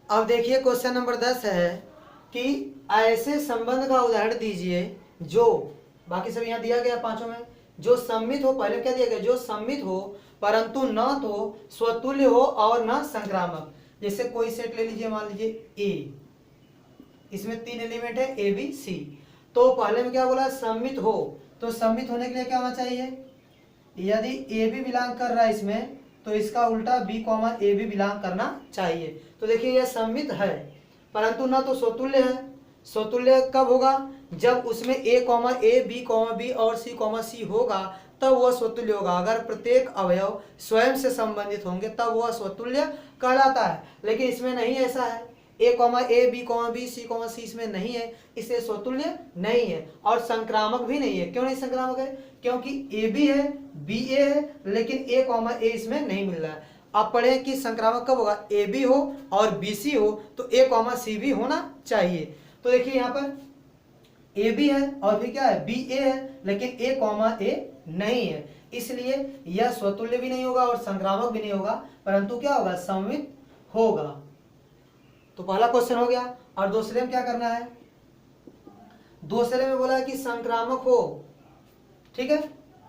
अब देखिए question number 10 है कि ऐसे संबंध का उदाहरण दीजिए जो, बाकी सब यहाँ दिया गया पांचों में, जो सम्मित हो, पहले क्या दिया गया, जो सम्मित हो परंतु न तो स्वतुल्य हो और न संक्रामक। जैसे कोई सेट ले लीजिए, मान लीजिए ए, इसमें 3 एलिमेंट है ए बी सी। तो पहले में क्या बोला, सम्मित हो, तो सम्मित होने के लिए क्या होना चाहिए, यदि ए बी बिलोंग कर रहा है इसमें, तो इसका उल्टा बी कॉमा ए भी बिलोंग करना चाहिए। तो देखिए यह सम्मित है, परंतु ना तो स्वतुल्य है। स्वतुल्य कब होगा, जब उसमें ए कॉमा ए, बी कॉमा बी और सी कॉमा सी होगा, तब वह स्वतुल्य होगा। अगर प्रत्येक अवयव स्वयं से संबंधित होंगे तब वह स्वतुल्य कहलाता है। लेकिन इसमें नहीं ऐसा है, ए कॉमा ए, B comma B, C comma सी इसमें नहीं है, इसलिए स्वतुल्य नहीं है और संक्रामक भी नहीं है। क्यों नहीं संक्रामक है, क्योंकि ए बी है, बी ए है, लेकिन ए कॉमा ए इसमें नहीं मिल रहा है। आप पढ़े कि संक्रामक कब होगा, ए बी हो और बी सी हो तो ए कॉमा सी भी होना चाहिए। तो देखिए यहाँ पर ए बी है और फिर क्या है, बी ए है, लेकिन ए कॉमा ए नहीं है, इसलिए यह स्वतुल्य भी नहीं होगा और संक्रामक भी नहीं होगा, परंतु क्या होगा, सम्मित होगा। तो पहला क्वेश्चन हो गया। और दूसरे में क्या करना है, दूसरे में बोला है कि संक्रामक हो, ठीक है,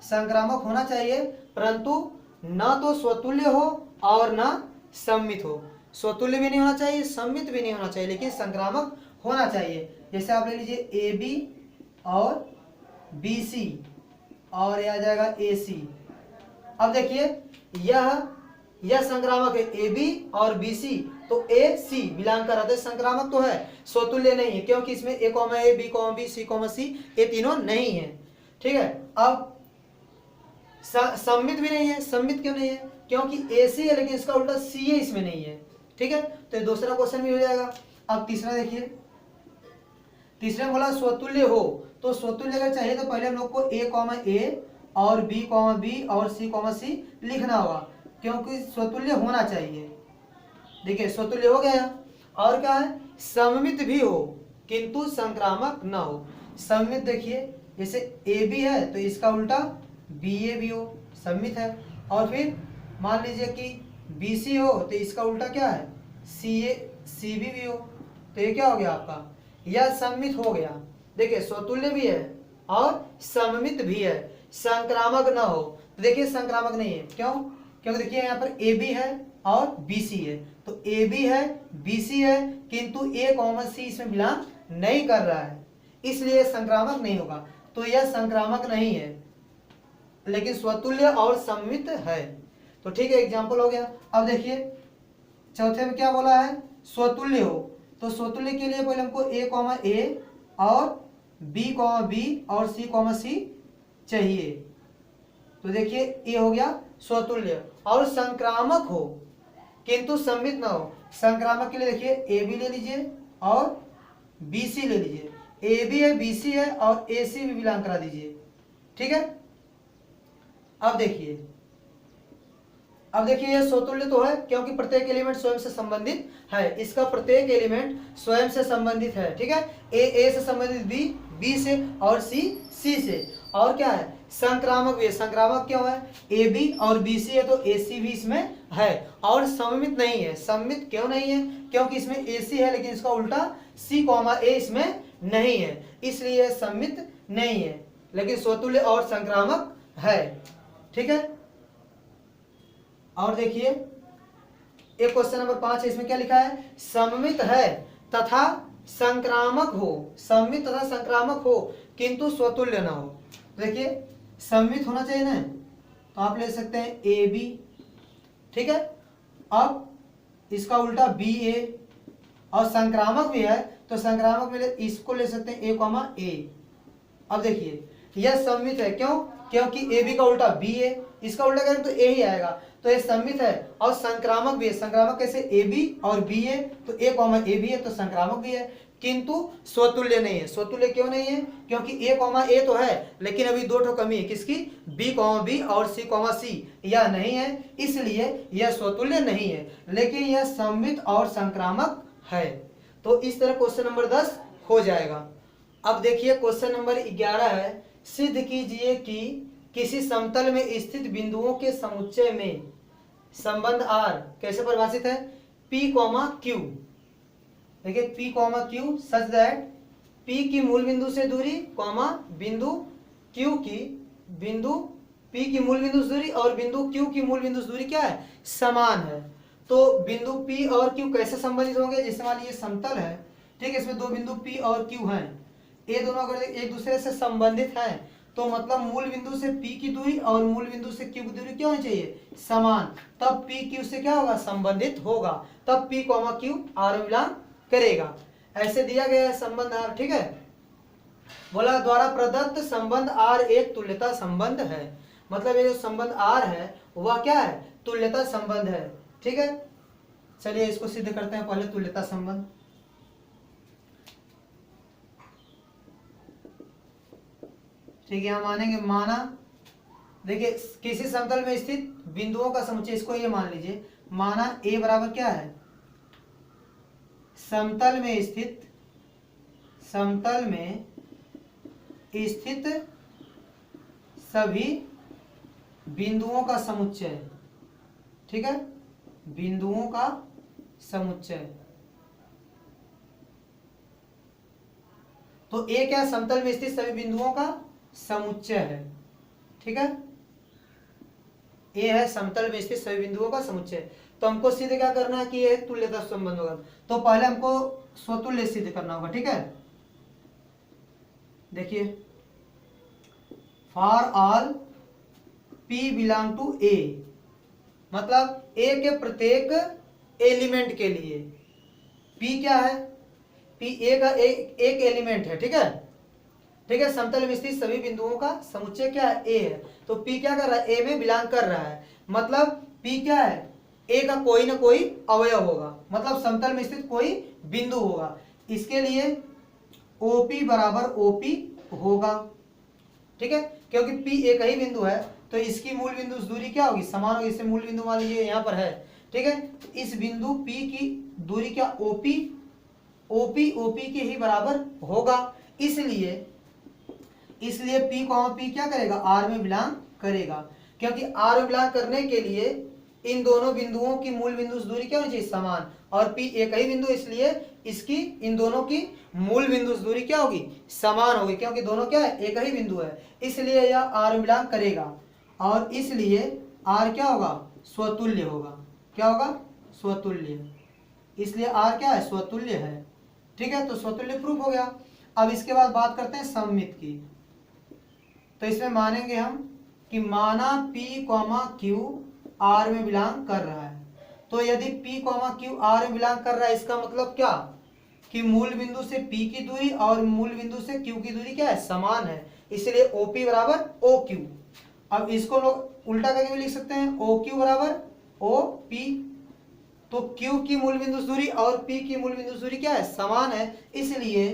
संक्रामक होना चाहिए परंतु न तो स्वतुल्य हो और न सम्मित हो। स्वतुल्य भी नहीं होना चाहिए, सम्मित भी नहीं होना चाहिए, लेकिन संक्रामक होना चाहिए। जैसे आप ले लीजिए ए बी और बी सी और यह आ जाएगा ए सी। अब देखिए यह संक्रामक है, ए बी और बी सी, तो ए सी बिलोंग कर रहा है, संक्रामक तो है, स्वतुल्य नहीं है, क्योंकि इसमें ए कॉमा ए, B comma B, C comma सी ये तीनों नहीं है। ठीक है, अब सम्मित भी नहीं है। सम्मित क्यों नहीं है, क्योंकि ए सी है लेकिन इसका उल्टा सी ए इसमें नहीं है। ठीक है, तो ये दूसरा क्वेश्चन भी हो जाएगा। अब तीसरा देखिए, तीसरे में बोला स्वतुल्य हो, तो स्वतुल्य अगर चाहिए तो पहले हम लोग को ए कॉमा ए और बी कॉमा बी और सी कॉमा सी लिखना होगा, क्योंकि स्वतुल्य होना चाहिए। देखिए स्वतुल्य हो गया, और क्या है, सममित भी हो किंतु संक्रामक न हो। सममित देखिए जैसे ए बी है तो इसका उल्टा बी ए भी हो, सममित है। और फिर मान लीजिए कि बी सी हो तो इसका उल्टा क्या है, सी ए सी बी भी हो, तो ये क्या हो गया आपका, यह सम्मित हो गया। देखिए स्वतुल्य भी है और सममित भी है, संक्रामक न हो। तो देखिए संक्रामक नहीं है, क्यों, क्योंकि देखिए यहाँ पर ए बी है और बी सी है, तो ए बी है, बी सी है, किंतु ए कॉमा सी इसमें बिलोंग नहीं कर रहा है, इसलिए संक्रामक नहीं होगा। तो यह संक्रामक नहीं है, लेकिन स्वतुल्य और सम्मित है। तो ठीक है, एग्जाम्पल हो गया। अब देखिए चौथे में क्या बोला है, स्वतुल्य हो, तो स्वतुल्य के लिए पहले हमको ए कॉमा ए और बी कॉमा बी और सी कॉमा सी चाहिए। तो देखिए ए हो गया स्वतुल्य, और संक्रामक हो किंतु सम्मित ना हो। संक्रामक के लिए देखिए ए बी ले लीजिए और बी सी ले लीजिए, ए बी है, बी सी है और ए सी भी बिलोंग करा दीजिए। ठीक है, अब देखिए यह स्वतुल्य तो है, क्योंकि प्रत्येक एलिमेंट स्वयं से संबंधित है, इसका प्रत्येक एलिमेंट स्वयं से संबंधित है। ठीक है, ए से संबंधित, बी बी से और सी सी से। और क्या है, संक्रामक भी है। संक्रामक क्यों है, ए बी और बी सी है तो ए सी भी इसमें है। और सममित नहीं है, सम्मित क्यों नहीं है, क्योंकि इसमें ए सी है लेकिन इसका उल्टा सी कॉमा ए इसमें नहीं है, इसलिए सम्मित नहीं है, लेकिन स्वतुल्य और संक्रामक है। ठीक है, और देखिए एक क्वेश्चन नंबर 5 है, इसमें क्या लिखा है, सममित है तथा संक्रामक हो, सममित तथा संक्रामक हो किंतु स्वतुल्य ना हो। देखिए सममित होना चाहिए ना, तो आप ले सकते हैं ए बी। ठीक है, अब इसका उल्टा बी ए, और संक्रामक भी है तो संक्रामक में इसको ले सकते हैं ए कॉमा ए। अब देखिए यह सममित है, क्यों, क्योंकि ए बी का उल्टा बी ए, इसका उल्टा करें तो ए ही आएगा, तो ये सममित है। और संक्रामक भी है, संक्रामक कैसे, ए बी और बी ए, तो ए कॉमा ए भी है तो संक्रामक भी है, किंतु स्वतुल्य नहीं है। स्वतुल्य क्यों नहीं है, क्योंकि ए कॉमा ए तो है लेकिन अभी दो ठो कमी है, किसकी, बी कॉमा बी और सी कॉमा सी, यह नहीं है, इसलिए यह स्वतुल्य नहीं है, लेकिन यह सममित और संक्रामक है। तो इस तरह क्वेश्चन नंबर 10 हो जाएगा। अब देखिए क्वेश्चन नंबर 11 है, सिद्ध कीजिए कि किसी समतल में स्थित बिंदुओं के समुच्चय में संबंध R कैसे परिभाषित है, P, Q। देखिए P comma Q such that P की मूल बिंदु से दूरी कॉमा बिंदु Q की बिंदु P की मूल बिंदु से दूरी और बिंदु Q की मूल बिंदु से दूरी क्या है, समान है। तो बिंदु P और Q कैसे संबंधित होंगे, जैसे मान लीजिए समतल है, ठीक है, इसमें दो बिंदु P और Q हैं, ये दोनों अगर एक दूसरे से संबंधित हैं तो मतलब मूल बिंदु से P की दूरी और मूल बिंदु से Q की दूरी क्या होनी चाहिए, समान, तब P Q से क्या होगा, संबंधित होगा, तब P Q R में बिलोंग करेगा। ऐसे दिया गया है संबंध R, ठीक है। बोला द्वारा प्रदत्त संबंध R एक तुल्यता संबंध है, मतलब ये जो संबंध R है वह क्या है, तुल्यता संबंध है, ठीक है। चलिए इसको सिद्ध करते हैं पहले तुल्यता संबंध। ठीक है, हम मानेंगे, माना देखिए किसी समतल में स्थित बिंदुओं का समुच्चय, इसको ये मान लीजिए, माना A बराबर क्या है, समतल में स्थित सभी बिंदुओं का समुच्चय, ठीक है, बिंदुओं का समुच्चय। तो A क्या, समतल में स्थित सभी बिंदुओं का समुच्चय है, ठीक है, A है समतल में स्थित सभी बिंदुओं का समुच्चय। तो हमको सिद्ध क्या करना है कि ये तुल्यता संबंध होगा, तो पहले हमको स्वतुल्य सिद्ध करना होगा, ठीक है। देखिए for all P belong to A, मतलब A के प्रत्येक एलिमेंट के लिए P क्या है, P A का एक एलिमेंट है, ठीक है, ठीक है, समतल में स्थित सभी बिंदुओं का समुच्चय क्या है, A है, तो P क्या कर रहा है, A में बिलोंग कर रहा है, मतलब P क्या है, A का कोई ना कोई अवयव होगा, मतलब समतल में स्थित कोई बिंदु होगा, इसके लिए OP बराबर OP होगा, ठीक है, क्योंकि P एक ही बिंदु है तो इसकी मूल बिंदु से दूरी क्या होगी, समान होगी, इससे मूल बिंदु मान लीजिए यहाँ पर है, ठीक है, इस बिंदु P की दूरी क्या, OP के ही बराबर होगा, इसलिए P क्या करेगा, R में बिलोंग करेगा, क्योंकि R में बिलोंग करने के लिए इन दोनों बिंदुओं की मूल बिंदु से दूरी क्या होनी चाहिए, समान, और P एक ही बिंदु, इसलिए इसकी इन दोनों की मूल बिंदु से दूरी क्या होगी, समान होगी, क्योंकि दोनों क्या है, एक ही बिंदु है, इसलिए यह R में बिलोंग करेगा, और इसलिए R क्या होगा, स्वतुल्य होगा, क्या होगा, स्वतुल्य, इसलिए R क्या है, स्वतुल्य है, ठीक है, तो स्वतुल्य प्रूफ हो गया। अब इसके बाद बात करते हैं सममित की, तो इसमें मानेंगे हम कि माना P Q R में बिलोंग कर रहा है, तो यदि P Q R में बिलोंग कर रहा है, इसका मतलब क्या कि मूल बिंदु से P की दूरी और मूल बिंदु से Q की दूरी क्या है, समान है, इसलिए OP बराबर OQ। अब इसको लोग उल्टा करके भी लिख सकते हैं, OQ बराबर OP, तो Q की मूल बिंदु से दूरी और P की मूल बिंदु से दूरी क्या है, समान है, इसलिए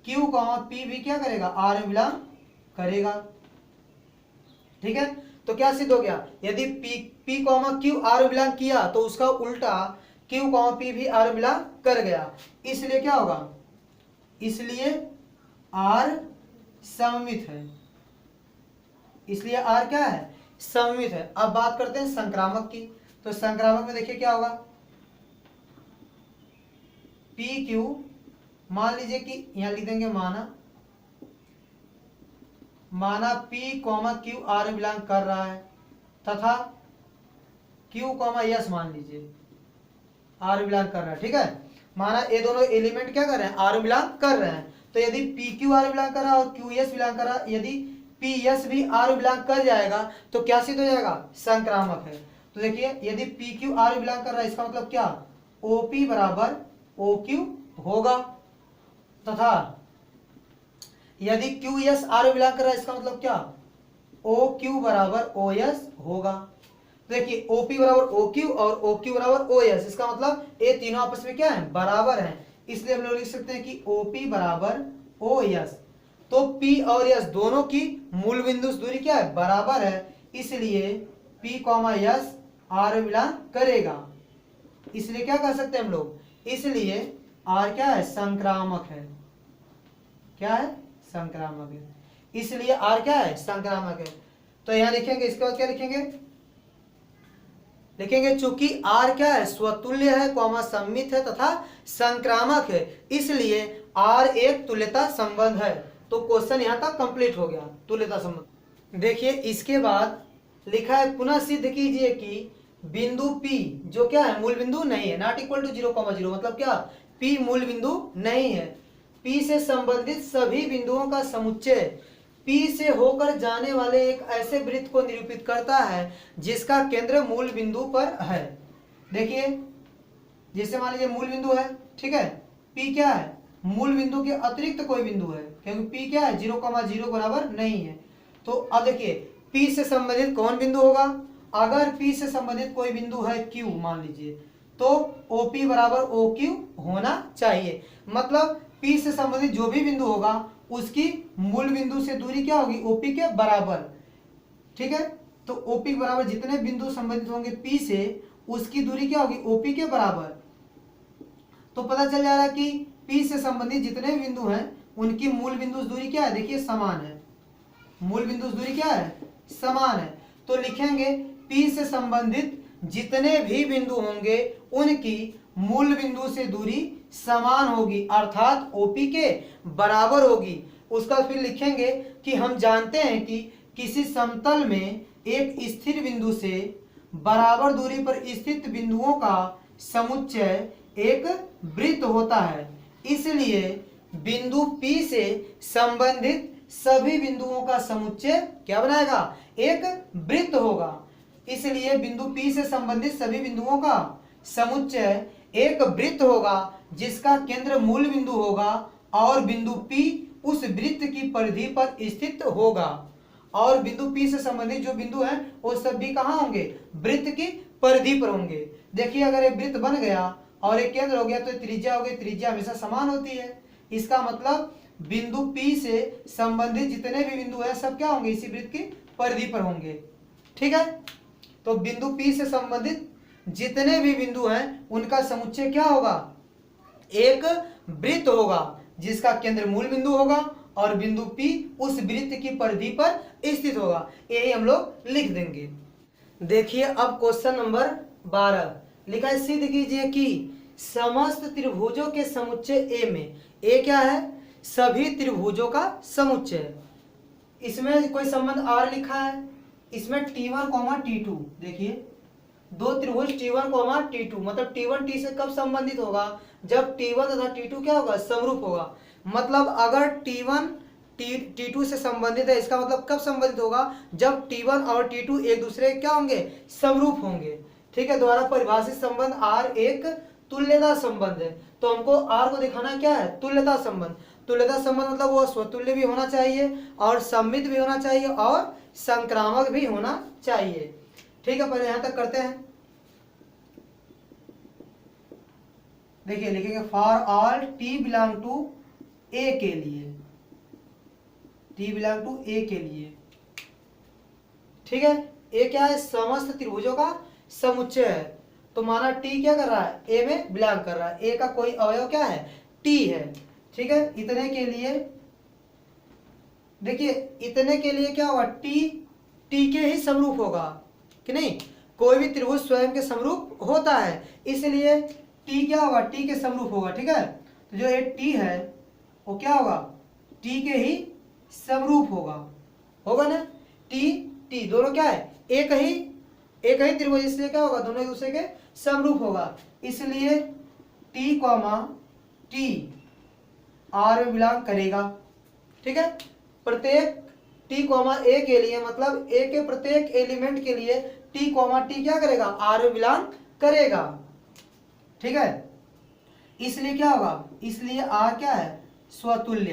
Q P भी क्या करेगा, R में बिलोंग करेगा, ठीक है। तो क्या सिद्ध हो गया, यदि P Q R में बिलोंग किया तो उसका उल्टा Q P भी R में बिलोंग कर गया, इसलिए क्या होगा, इसलिए R सममित है, इसलिए R क्या है, सममित है। अब बात करते हैं संक्रामक की, तो संक्रामक में देखिए क्या होगा, PQ मान लीजिए कि यहां लिख देंगे, माना P Q R में बिलोंग कर रहा है तथा Q S मान लीजिए R में बिलोंग कर रहा है, ठीक है, माना ये दोनों एलिमेंट क्या कर रहे हैं, R में बिलोंग कर रहे हैं, तो यदि PQ R में बिलोंग कर रहा है और QS बिलोंग कर रहा है, यदि PS भी R में बिलोंग कर जाएगा तो क्या सिद्ध हो जाएगा, संक्रामक है। तो देखिए यदि PQ R में बिलोंग कर रहा है, इसका मतलब क्या, OP बराबर OQ होगा, तथा यदि QS R में बिलोंग कर रहा है, इसका मतलब क्या, OQ बराबर OS होगा। देखिए OP बराबर OQ और OQ बराबर OS, इसका मतलब ये तीनों आपस में क्या है, बराबर हैं, इसलिए हम लोग लिख सकते हैं कि OP बराबर OS, तो P और S दोनों की मूल बिंदु से दूरी क्या है, बराबर है, इसलिए P S R में बिलोंग करेगा, इसलिए क्या कर सकते हैं हम लोग, इसलिए R क्या है, संक्रामक है, क्या है, संक्रामक है, इसलिए R क्या है, संक्रामक है। तो यहां लिखेंगे, इसके बाद क्या लिखेंगे, लिखेंगे चूंकि आर क्या है, स्वतुल्य है, कॉमा सममित है तथा संक्रामक है, इसलिए आर एक तुल्यता संबंध है। तो क्वेश्चन यहां तक कंप्लीट हो गया, तुल्यता संबंध। देखिए इसके बाद लिखा है पुनः सिद्ध कीजिए कि बिंदु P जो क्या है, मूल बिंदु नहीं है, नॉट इक्वल टू 0,0, मतलब क्या, P मूल बिंदु नहीं है। P से संबंधित सभी बिंदुओं का समुच्चय P से होकर जाने वाले एक ऐसे वृत्त को निरूपित करता है जिसका केंद्र मूल बिंदु पर है। देखिए जैसे मान लीजिए मूल बिंदु है, ठीक है, P क्या है, मूल बिंदु के अतिरिक्त कोई बिंदु है, क्योंकि P क्या है, 0,0 बराबर नहीं है। तो अब देखिए P से संबंधित कौन बिंदु होगा, अगर P से संबंधित कोई बिंदु है Q मान लीजिए, तो OP बराबर OQ होना चाहिए। मतलब P से संबंधित जो भी बिंदु होगा उसकी मूल बिंदु से दूरी क्या होगी, OP के बराबर, ठीक है। तो OP के बराबर जितने बिंदु संबंधित होंगे P से, उसकी दूरी क्या होगी, OP के बराबर। तो पता चल जाएगा कि P से संबंधित जितने भी बिंदु हैं उनकी मूल बिंदु दूरी क्या है, देखिए समान है, मूल बिंदु दूरी क्या है, समान है। तो लिखेंगे P से संबंधित जितने भी बिंदु होंगे उनकी मूल बिंदु से दूरी समान होगी, अर्थात OP के बराबर होगी। उसका फिर लिखेंगे कि हम जानते हैं कि किसी समतल में एक स्थिर बिंदु से बराबर दूरी पर स्थित बिंदुओं का समुच्चय एक वृत्त होता है, इसलिए बिंदु P से संबंधित सभी बिंदुओं का समुच्चय क्या बनाएगा, एक वृत्त होगा। इसलिए बिंदु P से संबंधित सभी बिंदुओं का समुच्चय एक वृत्त होगा जिसका केंद्र मूल बिंदु होगा और बिंदु P उस वृत्त की परिधि पर स्थित होगा। और बिंदु P से संबंधित जो बिंदु हैं वो सब भी कहाँ होंगे, वृत्त की परिधि पर होंगे। देखिए अगर एक वृत्त बन गया और एक केंद्र हो गया तो त्रिज्या हो गई, त्रिज्या हमेशा समान होती है। इसका मतलब बिंदु P से संबंधित जितने भी बिंदु हैं सब क्या होंगे, इसी वृत्त की परिधि पर होंगे, ठीक है। तो बिंदु P से संबंधित जितने भी बिंदु हैं उनका समुच्चय क्या होगा, एक वृत्त होगा जिसका केंद्र मूल बिंदु होगा और बिंदु P उस वृत्त की परिधि पर स्थित होगा। यही हम लोग लिख देंगे। देखिए अब क्वेश्चन नंबर 12 लिखा है सिद्ध कीजिए कि समस्त त्रिभुजों के समुच्चय A में, A क्या है, सभी त्रिभुजों का समुच्चय। इसमें कोई संबंध R लिखा है, इसमें T1, T2, देखिए दो त्रिभुज T1, T2, मतलब T1 T से कब संबंधित होगा, जब T1 तथा T2 क्या होगा, समरूप होगा। मतलब अगर T1 T2 से संबंधित है, इसका मतलब कब संबंधित होगा, जब T1 और T2 एक दूसरे क्या होंगे, समरूप होंगे, ठीक है। द्वारा परिभाषित संबंध R एक तुल्यता संबंध है। तो हमको R को दिखाना क्या है, तुल्यता संबंध। तुल्यता संबंध मतलब वो स्वतुल्य भी होना चाहिए और सममित भी होना चाहिए और संक्रामक भी होना चाहिए, ठीक है। पहले यहां तक करते हैं। देखिए लिखेंगे for all T belong to A के लिए, T बिलोंग टू A के लिए, ठीक है। A क्या है, समस्त त्रिभुजों का समुच्चय है। तो माना T क्या कर रहा है, A में बिलोंग कर रहा है, A का कोई अवयव क्या है, T है, ठीक है। इतने के लिए देखिए, इतने के लिए क्या होगा, T के ही समरूप होगा कि नहीं, कोई भी त्रिभुज स्वयं के समरूप होता है, इसलिए T क्या होगा, T के समरूप होगा, ठीक है। तो जो ये T है वो क्या होगा, T के ही समरूप होगा ना। T दोनों क्या है, एक ही त्रिभुज, इसलिए क्या होगा, दोनों एक दूसरे के समरूप होगा। इसलिए T, T R में बिलोंग करेगा, ठीक है। प्रत्येक T, A के लिए, मतलब A के प्रत्येक एलिमेंट के लिए T, T क्या करेगा, R में बिलोंग करेगा, ठीक है। इसलिए क्या होगा, इसलिए R क्या है, स्वतुल्य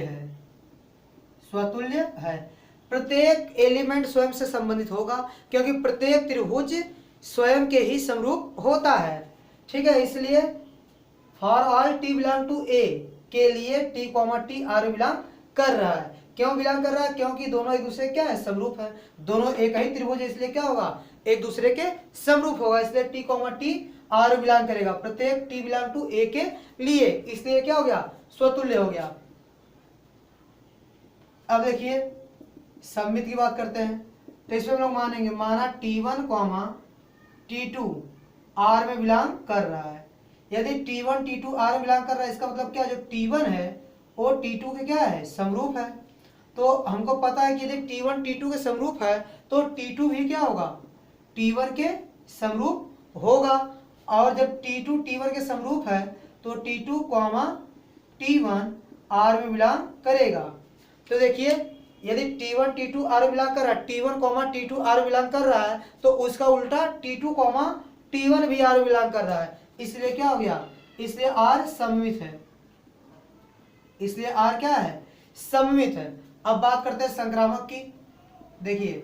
है। प्रत्येक एलिमेंट स्वयं से संबंधित होगा क्योंकि प्रत्येक त्रिभुज स्वयं के ही समरूप होता है, ठीक है। इसलिए for all T belong to A के लिए T, T R बिलोंग कर रहा है। क्यों बिलोंग कर रहा है, क्योंकि दोनों एक दूसरे क्या है, समरूप है, दोनों एक ही त्रिभुज है, इसलिए क्या होगा, एक दूसरे के समरूप होगा, इसलिए T, T R बिलोंग करेगा प्रत्येक T बिलोंग टू A के लिए, इसलिए क्या हो गया, स्वतुल्य हो गया। अब देखिए सममित की बात करते हैं। तो इसमें हम लोग मानेंगे, माना T1, T2 आर में बिलोंग कर रहा है। यदि T1 T2 आर में बिलोंग कर रहा है, इसका मतलब क्या, जो T1 है वो T2 के क्या है, समरूप है। तो हमको पता है कि यदि T1 T2 के समरूप है तो T2 भी क्या होगा, T1 के समरूप होगा। और जब T2 T1 के समरूप है तो T2 T1 आर में बिलोंग करेगा। तो देखिए यदि T1 T2 आर में बिलोंग कर रहा है, T1 T2 आर में बिलोंग कर रहा है, तो उसका उल्टा T2 T1 भी आर में बिलोंग कर रहा है। इसलिए क्या हो गया, इसलिए आर सममित है, इसलिए आर क्या है, सममित है। अब बात करते हैं संक्रामक की। देखिए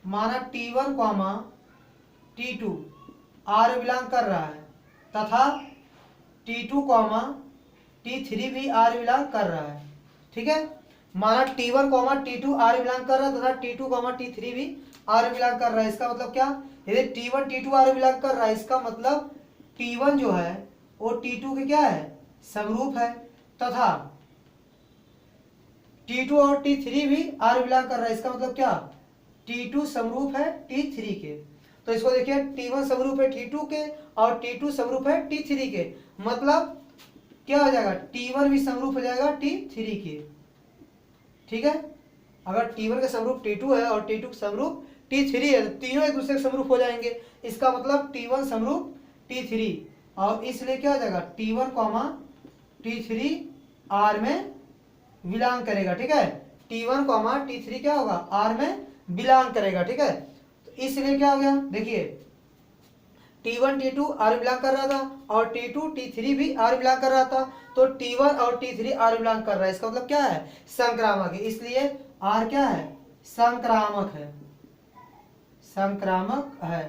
माना T1 T2 आर में बिलोंग कर रहा है तथा T2 T3 भी आर में बिलोंग कर रहा है। ठीक है, माना T1 T2 आर में बिलोंग कर रहा है तथा T2 T3 भी आर में बिलोंग कर रहा है। इसका मतलब क्या, यदि T1 T2 आर में बिलोंग कर रहा है, इसका मतलब T1 जो है वो T2 के क्या है, समरूप है तथा T2 और T3 भी आर में बिलोंग कर रहा है। इसका मतलब क्या, T2 समरूप है T3 के। तो इसको देखिए T1 समरूप है T2 के और T2 समरूप है T3 के, मतलब क्या हो जाएगा, T1 भी समरूप हो जाएगा T3 के। ठीक है, अगर T1 का समरूप T2 है और T2 का समरूप T3 है तो तीनों एक दूसरे के समरूप हो जाएंगे। इसका मतलब T1 समरूप T3, और इसलिए क्या हो जाएगा, T1 T3 आर में बिलोंग करेगा। ठीक है, T1 T3 क्या होगा, आर में बिलोंग करेगा। ठीक है, तो इसलिए क्या हो गया, देखिए T1 T2 आर बिलोंग कर रहा था और T2 T3 भी आर बिलोंग कर रहा था, तो T1 और T3 आर बिलोंग कर रहा है। इसका मतलब क्या है, संक्रामक है, इसलिए आर क्या है, संक्रामक है, संक्रामक है।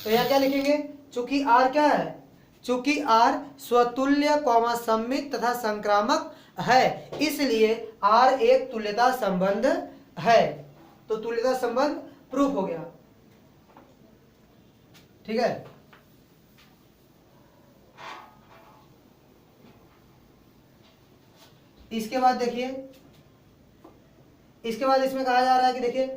तो यहाँ क्या लिखेंगे, चूंकि आर क्या है, चूंकि आर स्वतुल्य सममित तथा संक्रामक है, इसलिए आर एक तुल्यता संबंध है। तो तुल्यता संबंध प्रूफ हो गया। ठीक है, इसके बाद देखिए, इसके बाद इसमें कहा जा रहा है कि देखिए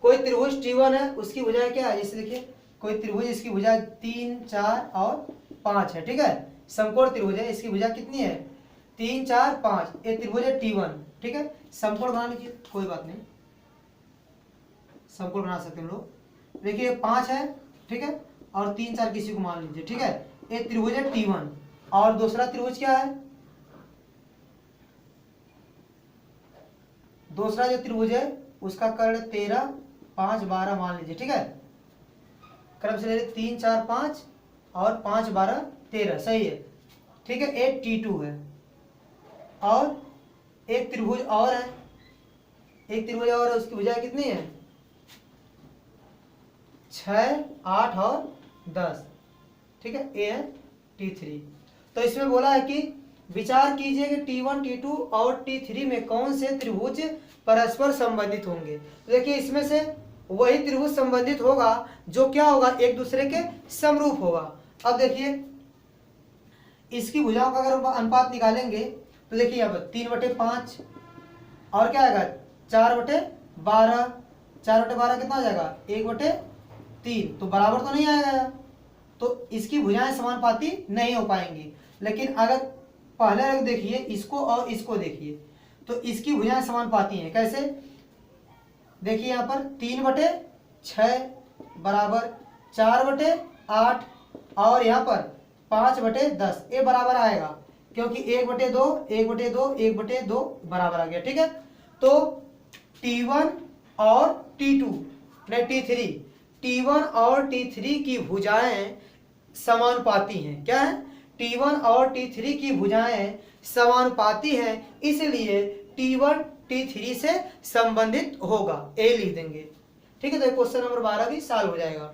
कोई त्रिभुज T1 है, उसकी भुजाएं क्या है, जैसे देखिए कोई त्रिभुज, इसकी भुजा 3 4 और 5 है। ठीक है, समकोण त्रिभुज है, इसकी भुजा कितनी है, 3 4 5। ये त्रिभुज है T1। ठीक है, समकोण बना लीजिए, कोई बात नहीं, समकोण बना सकते हैं हम लोग। देखिए 5 है, ठीक है, और 3 4 किसी को मान लीजिए। ठीक है, ये त्रिभुज है T1 और दूसरा त्रिभुज क्या है, दूसरा जो त्रिभुज है उसका कर्ण 13 5 12 मान लीजिए। ठीक है, क्रम से 3 4 5 और 5 12 13, सही है। ठीक है, एक T2 है और एक त्रिभुज और है, एक त्रिभुज और है, उसकी भुजाएं कितनी है, 6 8 और 10। ठीक है, ए है T3। तो इसमें बोला है कि विचार कीजिए कि T1 T2 और T3 में कौन से त्रिभुज परस्पर संबंधित होंगे। तो देखिए इसमें से वही त्रिभुज संबंधित होगा जो क्या होगा, एक दूसरे के समरूप होगा। अब देखिए इसकी भुजाओं का अगर हम अनुपात निकालेंगे तो देखिए यहाँ पर 3/5 और क्या आएगा 4/12, 4/12 कितना आ जाएगा 1/3, तो बराबर तो नहीं आएगा, तो इसकी भुजाएं समानुपाती नहीं हो पाएंगी। लेकिन अगर पहले अगर देखिए इसको और इसको देखिए तो इसकी भुजाएं समानुपाती हैं। कैसे, देखिए यहाँ पर 3/6 बराबर 4/8 और यहाँ पर 5/10, ये बराबर आएगा क्योंकि 1/2 1/2 1/2 बराबर आ गया। ठीक है, तो T1 और T2 नहीं T1 और T3 की भुजाएं समानुपाती हैं। क्या है, T1 और T3 की भुजाएं समानुपाती हैं, इसलिए T1 T3 से संबंधित होगा, ए लिख देंगे। ठीक है, तो क्वेश्चन नंबर 12 भी सॉल्व हो जाएगा।